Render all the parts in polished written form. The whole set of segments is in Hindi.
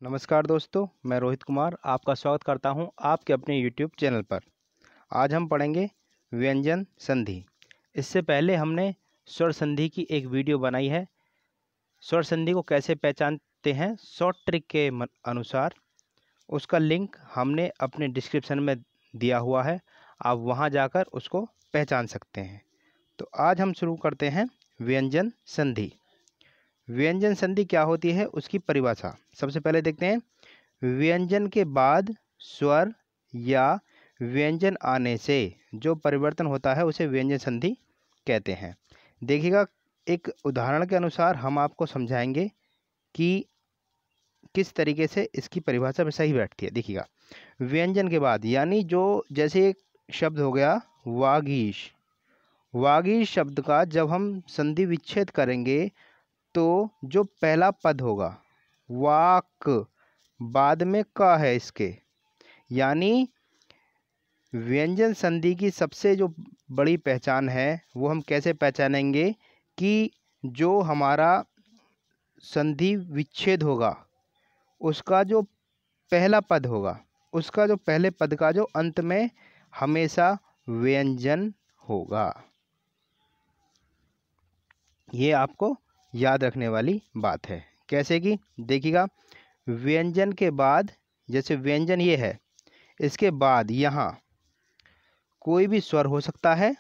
नमस्कार दोस्तों, मैं रोहित कुमार आपका स्वागत करता हूं आपके अपने यूट्यूब चैनल पर। आज हम पढ़ेंगे व्यंजन संधि। इससे पहले हमने स्वर संधि की एक वीडियो बनाई है। स्वर संधि को कैसे पहचानते हैं शॉर्ट ट्रिक के अनुसार, उसका लिंक हमने अपने डिस्क्रिप्शन में दिया हुआ है। आप वहां जाकर उसको पहचान सकते हैं। तो आज हम शुरू करते हैं व्यंजन संधि। व्यंजन संधि क्या होती है उसकी परिभाषा सबसे पहले देखते हैं। व्यंजन के बाद स्वर या व्यंजन आने से जो परिवर्तन होता है उसे व्यंजन संधि कहते हैं। देखिएगा, एक उदाहरण के अनुसार हम आपको समझाएंगे कि किस तरीके से इसकी परिभाषा सही बैठती है। देखिएगा, व्यंजन के बाद यानी जो जैसे एक शब्द हो गया वागीश। वागीश शब्द का जब हम संधि विच्छेद करेंगे तो जो पहला पद होगा वाक, बाद में क है इसके, यानी व्यंजन संधि की सबसे जो बड़ी पहचान है वो हम कैसे पहचानेंगे कि जो हमारा संधि विच्छेद होगा उसका जो पहला पद होगा, उसका जो पहले पद का जो अंत में हमेशा व्यंजन होगा। ये आपको याद रखने वाली बात है। कैसे कि देखिएगा, व्यंजन के बाद जैसे व्यंजन ये है, इसके बाद यहाँ कोई भी स्वर हो सकता है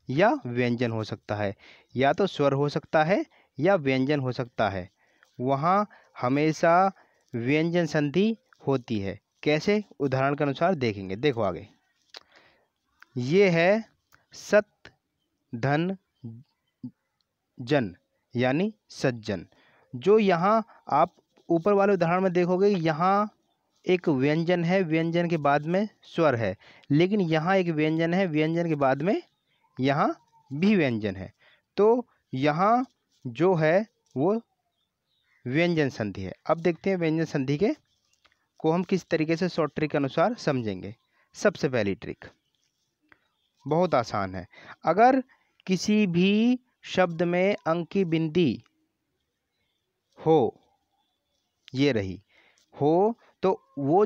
या व्यंजन हो सकता है, या तो स्वर हो सकता है या व्यंजन हो सकता है। वहाँ हमेशा व्यंजन संधि होती है। कैसे, उदाहरण के अनुसार देखेंगे। देखो आगे, ये है सत धन जन यानी सज्जन। जो यहाँ आप ऊपर वाले उदाहरण में देखोगे, यहाँ एक व्यंजन है, व्यंजन के बाद में स्वर है, लेकिन यहाँ एक व्यंजन है, व्यंजन के बाद में यहाँ भी व्यंजन है। तो यहाँ जो है वो व्यंजन संधि है। अब देखते हैं व्यंजन संधि के को हम किस तरीके से शॉर्ट ट्रिक के अनुसार समझेंगे। सबसे पहली ट्रिक बहुत आसान है। अगर किसी भी शब्द में अंकी बिंदी हो, ये रही हो, तो वो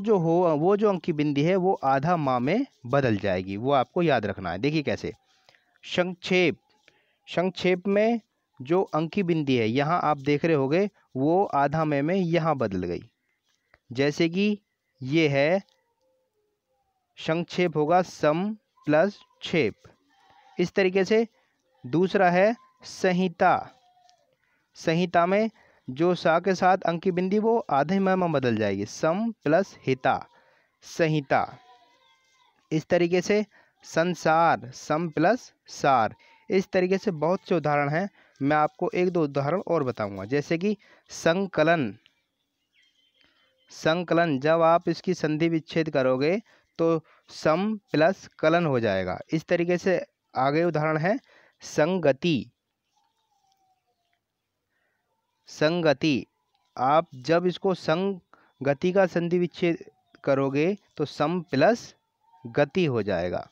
जो अंकी बिंदी है वो आधा माह में बदल जाएगी। वो आपको याद रखना है। देखिए कैसे, संक्षेप में जो अंकी बिंदी है यहाँ आप देख रहे होगे वो आधा में यहाँ बदल गई। जैसे कि ये है संक्षेप होगा सम प्लस क्षेप, इस तरीके से। दूसरा है संहिता। संहिता में जो सा के साथ अंकी बिंदी वो आधे में बदल जाएगी, सम प्लस हिता, संहिता। इस तरीके से संसार, सम प्लस सार। इस तरीके से बहुत से उदाहरण हैं। मैं आपको एक दो उदाहरण और बताऊंगा। जैसे कि संकलन। संकलन जब आप इसकी संधि विच्छेद करोगे तो सम प्लस कलन हो जाएगा। इस तरीके से आगे उदाहरण है संगति। संगति, आप जब इसको संगति का संधि विच्छेद करोगे तो सम प्लस गति हो जाएगा।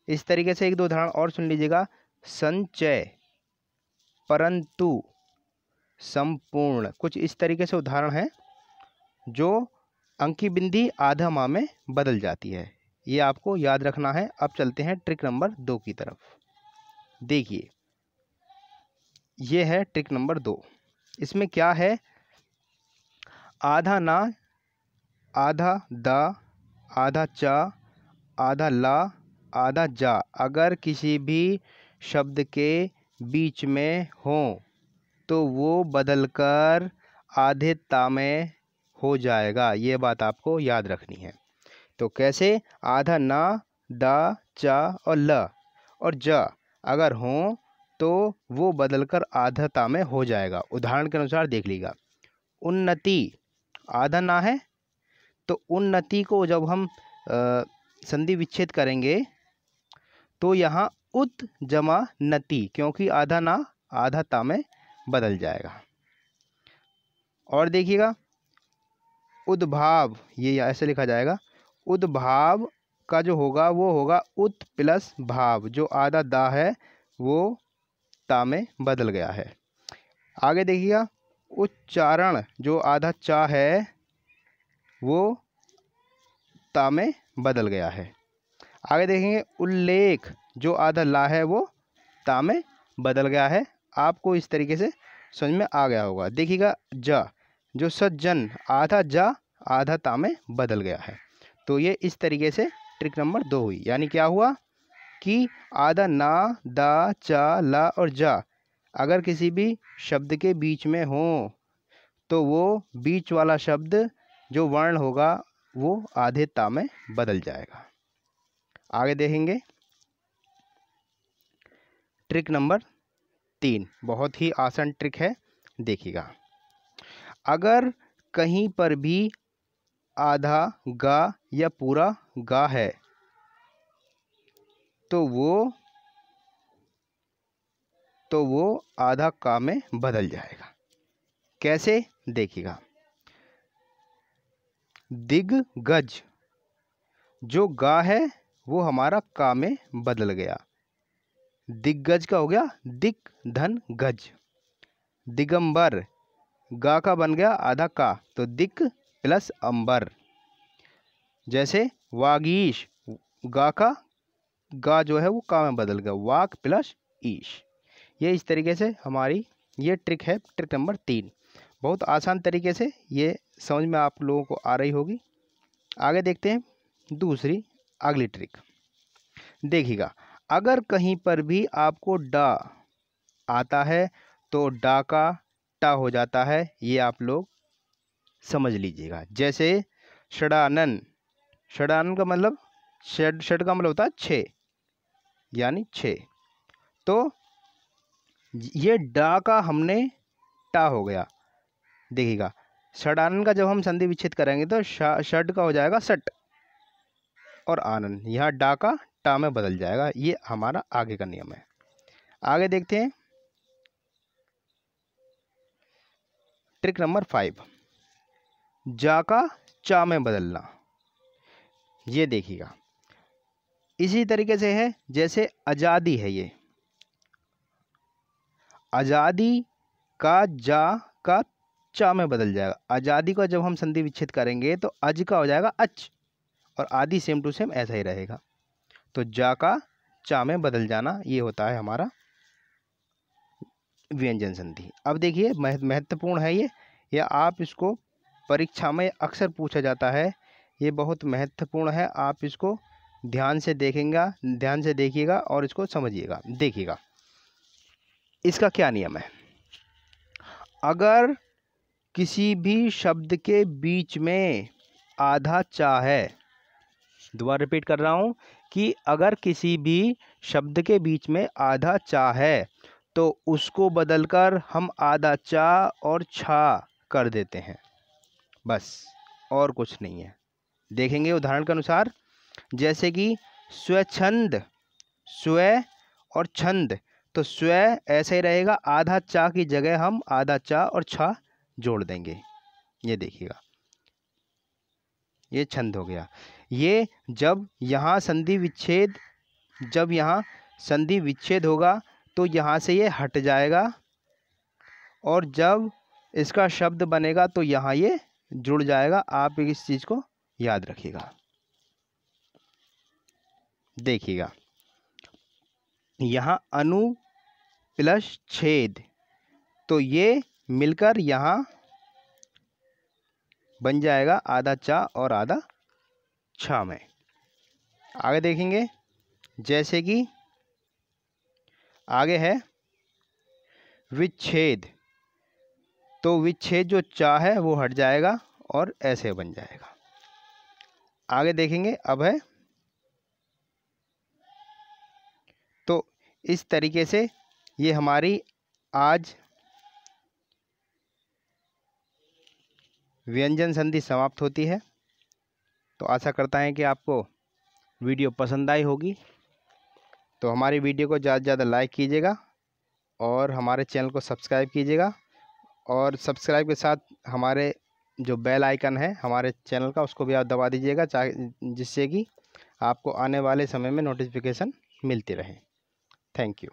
इस तरीके से एक दो उदाहरण और सुन लीजिएगा। संचय, परंतु, संपूर्ण। कुछ इस तरीके से उदाहरण हैं जो अंकी बिंदी आधा माह में बदल जाती है। ये आपको याद रखना है। अब चलते हैं ट्रिक नंबर 2 की तरफ। देखिए, ये है ट्रिक नंबर 2। इसमें क्या है, आधा ना, आधा दा, आधा चा, आधा ला, आधा जा अगर किसी भी शब्द के बीच में हो तो वो बदलकर आधे ता में हो जाएगा। ये बात आपको याद रखनी है। तो कैसे, आधा ना, दा, चा और ल और ज अगर हो तो वो बदलकर आधा ता में हो जाएगा। उदाहरण के अनुसार देख लीजिएगा। उन्नति, आधा ना है तो उन्नति को जब हम संधि विच्छेद करेंगे तो यहाँ उत जमा नति, क्योंकि आधा ना आधा ता में बदल जाएगा। और देखिएगा, उद्भाव, ये ऐसे लिखा जाएगा। उद्भाव का जो होगा वो होगा उत प्लस भाव, जो आधा दा है वो ता में बदल गया है। आगे देखिएगा, उच्चारण, जो आधा चा है वो ता में बदल गया है। आगे देखेंगे उल्लेख, जो आधा ला है वो ता में बदल गया है। आपको इस तरीके से समझ में आ गया होगा। देखिएगा जा, जो सज्जन, आधा जा आधा ता में बदल गया है। तो ये इस तरीके से ट्रिक नंबर 2 हुई। यानी क्या हुआ कि आधा ना, दा, चा, ला और जा अगर किसी भी शब्द के बीच में हो तो वो बीच वाला शब्द जो वर्ण होगा वो आधे ता में बदल जाएगा। आगे देखेंगे ट्रिक नंबर 3, बहुत ही आसान ट्रिक है, देखिएगा। अगर कहीं पर भी आधा गा या पूरा गा है तो वो आधा का में बदल जाएगा। कैसे, देखिएगा। दिग्गज, जो गा है वो हमारा का में बदल गया। दिग्गज का हो गया दिक धन गज। दिगंबर, गा का बन गया आधा का, तो दिक प्लस अंबर। जैसे वागीश, गा का गा जो है वो का में बदल गया, वाक प्लस ईश। ये इस तरीके से हमारी ये ट्रिक है, ट्रिक नंबर 3। बहुत आसान तरीके से ये समझ में आप लोगों को आ रही होगी। आगे देखते हैं दूसरी अगली ट्रिक। देखिएगा, अगर कहीं पर भी आपको डा आता है तो डा का टा हो जाता है, ये आप लोग समझ लीजिएगा। जैसे षडानन, षडानन का मतलब षड का मतलब होता है 6, यानी 6। तो ये डा का हमने टा हो गया। देखिएगा, षडानन का जब हम संधि विच्छेद करेंगे तो षड का हो जाएगा सट और आनन, यहाँ डा का टा में बदल जाएगा। ये हमारा आगे का नियम है। आगे देखते हैं ट्रिक नंबर 5, जा का चा में बदलना। ये देखिएगा, इसी तरीके से है जैसे आज़ादी है, ये आज़ादी का जा का चा में बदल जाएगा। आज़ादी का जब हम संधि विच्छेद करेंगे तो अज का हो जाएगा अच और आदि सेम टू सेम ऐसा ही रहेगा। तो जा का चा में बदल जाना, ये होता है हमारा व्यंजन संधि। अब देखिए महत्वपूर्ण है ये आप इसको परीक्षा में अक्सर पूछा जाता है। ये बहुत महत्वपूर्ण है, आप इसको ध्यान से देखिएगा और इसको समझिएगा। देखिएगा, इसका क्या नियम है। अगर किसी भी शब्द के बीच में आधा चा है, दोबारा रिपीट कर रहा हूँ कि अगर किसी भी शब्द के बीच में आधा चा है तो उसको बदलकर हम आधा चा और छा कर देते हैं, बस और कुछ नहीं है। देखेंगे उदाहरण के अनुसार, जैसे कि स्वच्छंद, स्व और छंद, तो स्व ऐसे ही रहेगा, आधा चा की जगह हम आधा चा और छा जोड़ देंगे। ये देखिएगा, ये छंद हो गया। ये जब यहाँ संधि विच्छेद होगा तो यहाँ से ये हट जाएगा और जब इसका शब्द बनेगा तो यहाँ ये जुड़ जाएगा। आप इस चीज़ को याद रखिएगा। देखिएगा, यहाँ अनु प्लस छेद, तो ये मिलकर यहाँ बन जाएगा आधा चा और आधा छा में। आगे देखेंगे, जैसे कि आगे है विच्छेद, तो विच्छेद जो चा है वो हट जाएगा और ऐसे बन जाएगा। आगे देखेंगे, अब है तो इस तरीके से ये हमारी आज व्यंजन संधि समाप्त होती है। तो आशा करता है कि आपको वीडियो पसंद आई होगी। तो हमारी वीडियो को ज़्यादा से ज़्यादा लाइक कीजिएगा और हमारे चैनल को सब्सक्राइब कीजिएगा और सब्सक्राइब के साथ हमारे जो बेल आइकन है हमारे चैनल का, उसको भी आप दबा दीजिएगा, जिससे कि आपको आने वाले समय में नोटिफिकेशन मिलती रहे। Thank you.